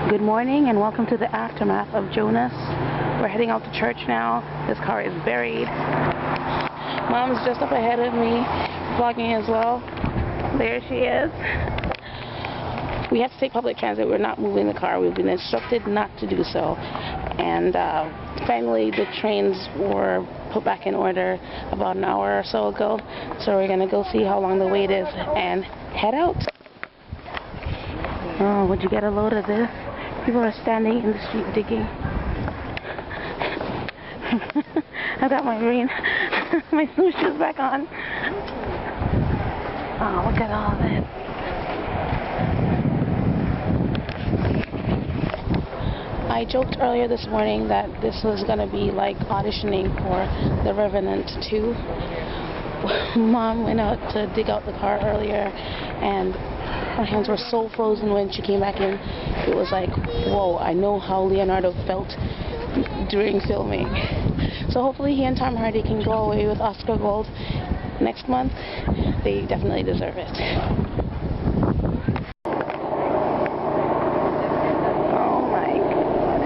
Good morning and welcome to the aftermath of Jonas. We're heading out to church now. This car is buried. Mom's just up ahead of me, vlogging as well. There she is. We have to take public transit. We're not moving the car. We've been instructed not to do so. And finally the trains were put back in order about an hour or so ago. So we're going to go see how long the wait is and head out. Oh, would you get a load of this? People are standing in the street digging. I've got my my snowshoes back on. Oh, look at all this. I joked earlier this morning that this was going to be like auditioning for The Revenant 2. Mom went out to dig out the car earlier and her hands were so frozen when she came back in. It was like, whoa, I know how Leonardo felt during filming. So hopefully he and Tom Hardy can go away with Oscar Gold next month. They definitely deserve it. Oh my God.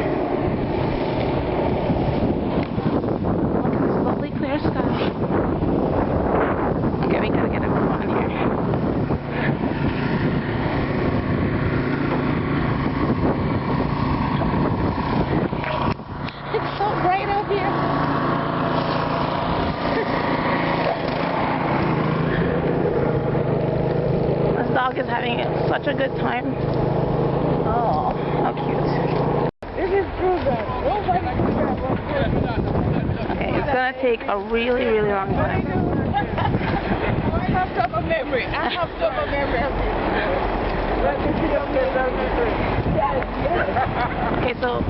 Look at this lovely clear sky. Okay, we gotta get a move on here. It's so bright out here. This dog is having such a good time. Oh, how cute. This is proven. Okay, it's gonna take a really, really long time. I have to have a memory. I have to have a memory. Okay, so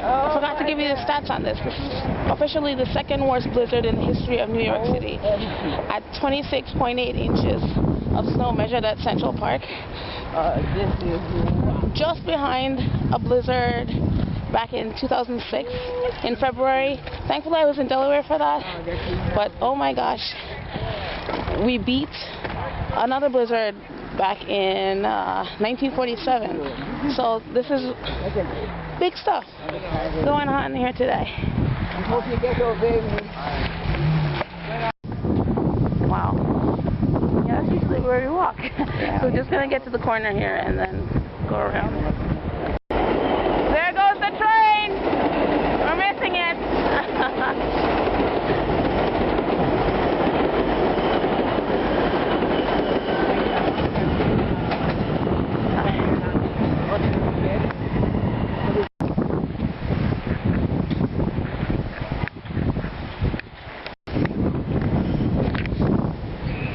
I forgot to give you the stats on this. This is officially the second worst blizzard in the history of New York City. At 26.8 inches of snow measured at Central Park. Just behind a blizzard back in 2006 in February. Thankfully I was in Delaware for that. But oh my gosh, we beat another blizzard back in 1947. So this is big stuff going on here today. Wow. Yeah, that's usually where we walk. So we're just going to get to the corner here and then go around. There goes the train! We're missing it!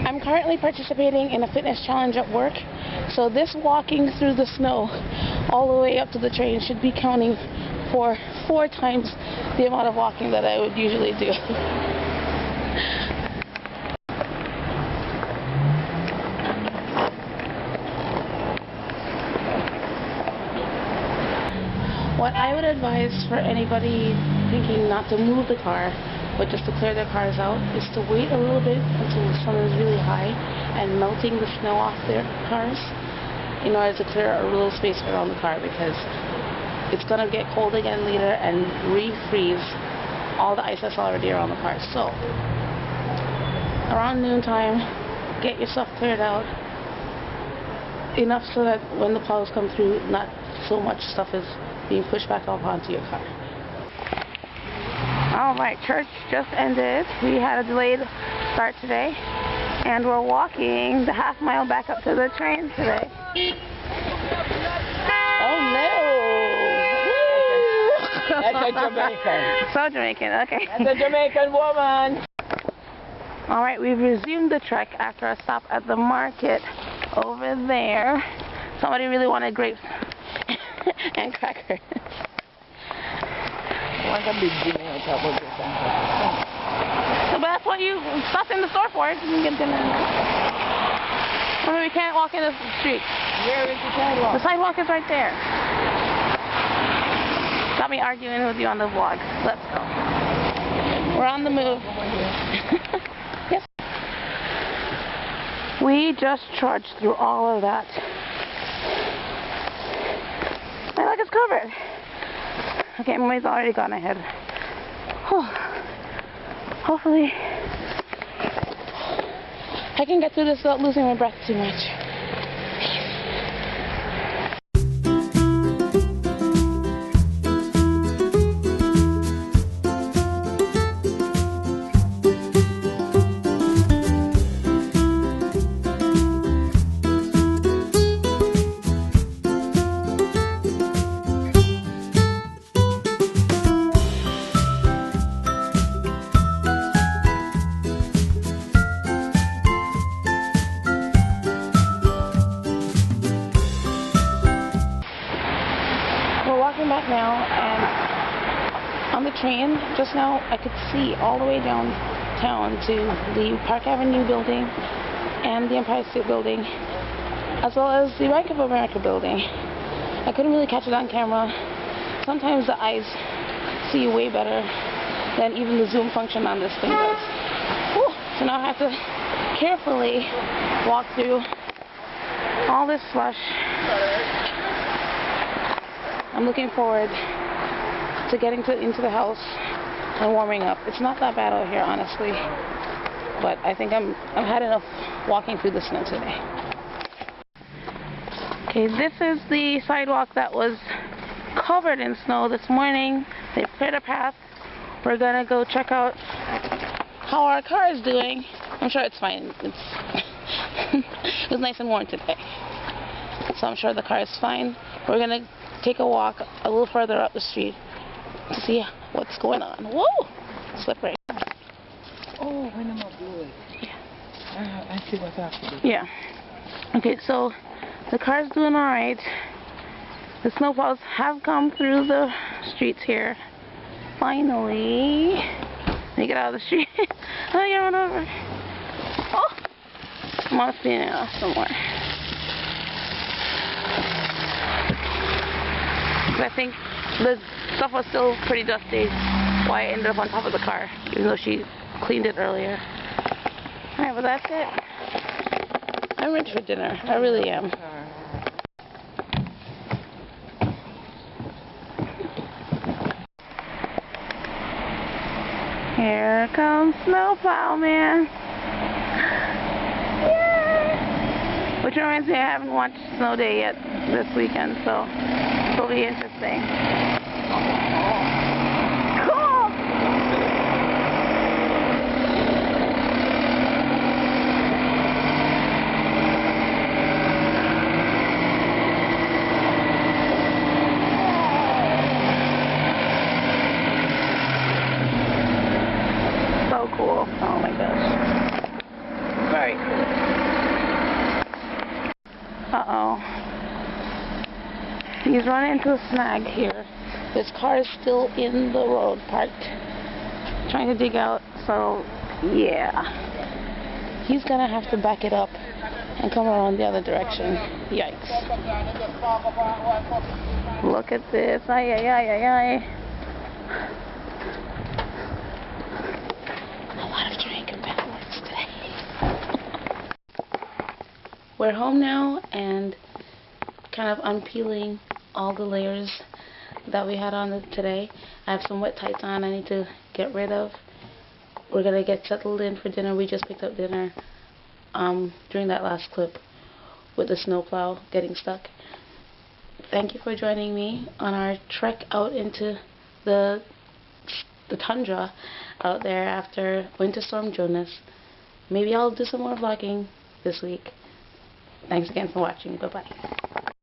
I'm currently participating in a fitness challenge at work, so this walking through the snow all the way up to the train should be counting for 4 times the amount of walking that I would usually do. What I would advise for anybody thinking not to move the car, but just to clear their cars out, is to wait a little bit until the sun is really high and melting the snow off their cars in order to clear a little space around the car, because it's going to get cold again later and refreeze all the ice that's already around the car. So around noontime, get your stuff cleared out enough so that when the plows come through, not so much stuff is being pushed back up onto your car. Alright, church just ended. We had a delayed start today, and we're walking the half mile back up to the train today. Oh no! That's a Jamaican. So Jamaican, okay. That's a Jamaican woman. Alright, we've resumed the trek after a stop at the market over there. Somebody really wanted grapes and crackers. But that's what you stopped in the store for. You can get dinner. I mean, we can't walk in the street. Where is the sidewalk? The sidewalk is right there. Got me arguing with you on the vlog. Let's go. We're on the move. Yes. We just trudged through all of that. covered. Okay, my mate's already gone ahead. Whew. Hopefully I can get through this without losing my breath too much. We're walking back now, and on the train just now I could see all the way downtown to the Park Avenue building and the Empire State building, as well as the Bank of America building. I couldn't really catch it on camera. Sometimes the eyes see way better than even the zoom function on this thing does. Whew. So now I have to carefully walk through all this slush. I'm looking forward to getting into the house and warming up. It's not that bad out here, honestly, but I think I've had enough walking through the snow today. Okay, this is the sidewalk that was covered in snow this morning. They cleared a path. We're gonna go check out how our car is doing. I'm sure it's fine. It was nice and warm today, so I'm sure the car is fine. We're gonna take a walk a little further up the street to see what's going on. Whoa! Slippery. Oh, when am I doing? Yeah. I see what's happening. Yeah. Okay, so the car's doing alright. The snowfalls have come through the streets here. Finally. Let me get out of the street. I get run over. Oh! Must be now somewhere. I think the stuff was still pretty dusty, why I ended up on top of the car, even though she cleaned it earlier. Alright, well that's it. I'm ready for dinner. I really am. Here comes Snowplow Man. Yay! Which reminds me, I haven't watched Snow Day yet this weekend, so it'll be interesting. Cool! So cool. Oh my gosh. Very cool. Uh-oh. He's running into a snag here. His car is still in the road, parked, trying to dig out, so yeah. He's gonna have to back it up and come around the other direction. Yikes. Look at this. Ay, ay, ay, ay, ay. A lot of drink and bad words today. We're home now and kind of unpeeling all the layers that we had on today. I have some wet tights on I need to get rid of. We're gonna get settled in for dinner. We just picked up dinner during that last clip with the snowplow getting stuck. Thank you for joining me on our trek out into the tundra out there after Winter Storm Jonas. Maybe I'll do some more vlogging this week. Thanks again for watching. Bye bye.